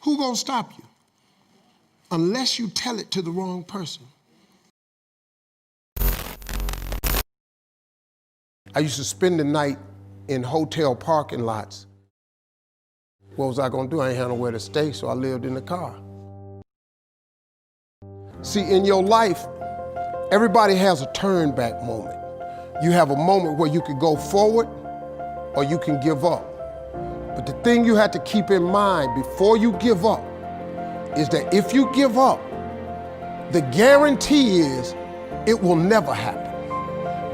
Who gonna stop you? Unless you tell it to the wrong person. I used to spend the night in hotel parking lots. What was I gonna do? I ain't had nowhere to stay, so I lived in the car. See, in your life, everybody has a turn back moment. You have a moment where you could go forward or you can give up. But the thing you have to keep in mind before you give up is that if you give up, the guarantee is it will never happen.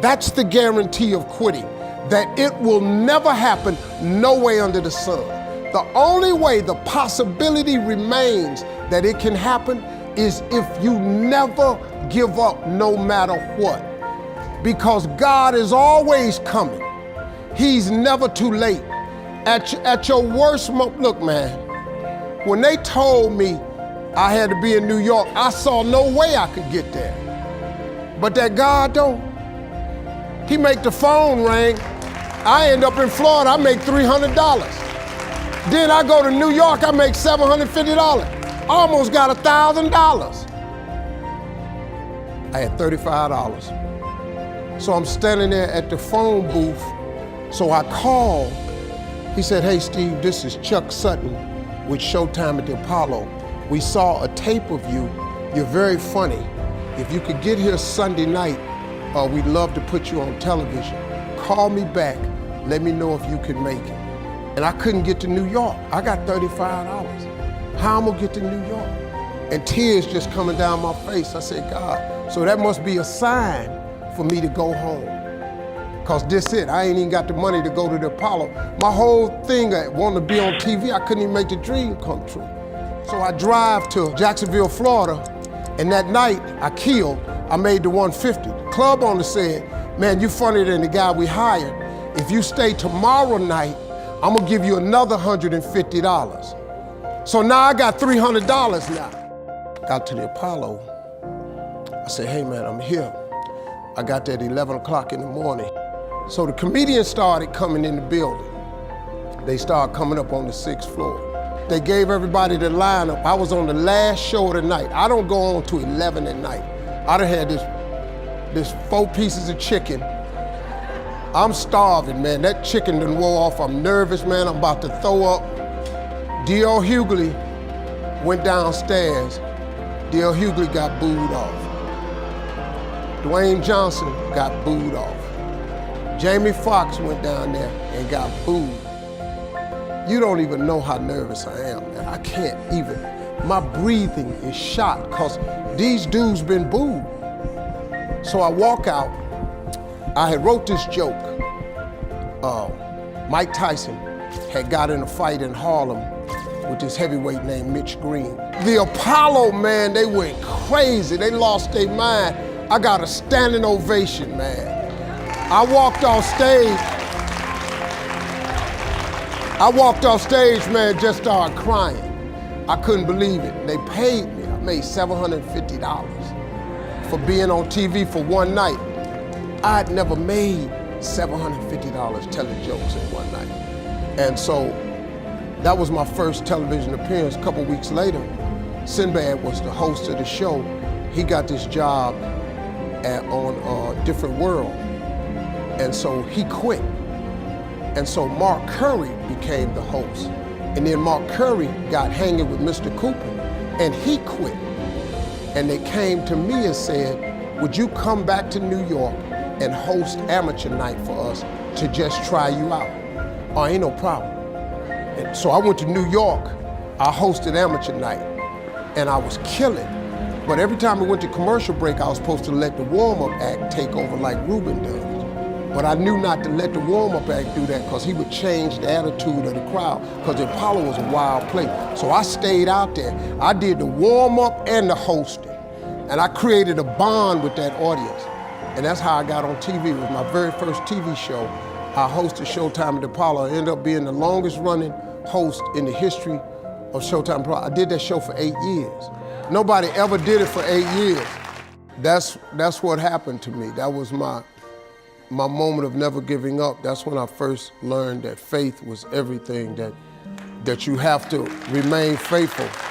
That's the guarantee of quitting, that it will never happen, no way under the sun. The only way the possibility remains that it can happen is if you never give up no matter what. Because God is always coming. He's never too late. At your worst moment, look man, when they told me I had to be in New York, I saw no way I could get there. But that God though, He make the phone ring. I end up in Florida, I make $300. Then I go to New York, I make $750. Almost got $1,000. I had $35. So I'm standing there at the phone booth. So I called. He said, hey Steve, this is Chuck Sutton with Showtime at the Apollo. We saw a tape of you. You're very funny. If you could get here Sunday night, we'd love to put you on television. Call me back, let me know if you can make it. And I couldn't get to New York. I got $35. How I'm gonna get to New York? And tears just coming down my face. I said, God, so that must be a sign for me to go home. Cause this it, I ain't even got the money to go to the Apollo. My whole thing, I wanted to be on TV, I couldn't even make the dream come true. So I drive to Jacksonville, Florida, and that night I killed, I made the 150. The club owner said, man, you funnier than the guy we hired. If you stay tomorrow night, I'm gonna give you another $150. So now I got $300 now. Got to the Apollo. I said, hey man, I'm here. I got there at 11 o'clock in the morning. So the comedians started coming in the building. They started coming up on the 6th floor. They gave everybody the lineup. I was on the last show of the night. I don't go on to 11 at night. I done had this 4 pieces of chicken. I'm starving, man. That chicken done wore off. I'm nervous, man. I'm about to throw up. D.L. Hughley went downstairs. D.L. Hughley got booed off. Dwayne Johnson got booed off. Jamie Foxx went down there and got booed. You don't even know how nervous I am, man. I can't even. My breathing is shot because these dudes been booed. So I walk out. I had wrote this joke. Mike Tyson had got in a fight in Harlem with this heavyweight named Mitch Green. The Apollo, man, they went crazy. They lost their mind. I got a standing ovation, man. I walked off stage, man, just started crying. I couldn't believe it. They paid me. I made $750 for being on TV for one night. I'd never made $750 telling jokes in one night. And so that was my first television appearance. A couple weeks later, Sinbad was the host of the show. He got this job on Different World. And so he quit. And so Mark Curry became the host. And then Mark Curry got hanging with Mr. Cooper, and he quit. And they came to me and said, would you come back to New York and host amateur night for us to just try you out? Oh, ain't no problem. And so I went to New York, I hosted amateur night, and I was killing. But every time we went to commercial break, I was supposed to let the warm-up act take over like Ruben does. But I knew not to let the warm-up act do that because he would change the attitude of the crowd because the Apollo was a wild place. So I stayed out there. I did the warm-up and the hosting. And I created a bond with that audience. And that's how I got on TV. It was my very first TV show. I hosted Showtime at the Apollo. I ended up being the longest running host in the history of Showtime Apollo. I did that show for 8 years. Nobody ever did it for 8 years. That's what happened to me. That was my moment of never giving up. That's when I first learned that faith was everything, that that you have to remain faithful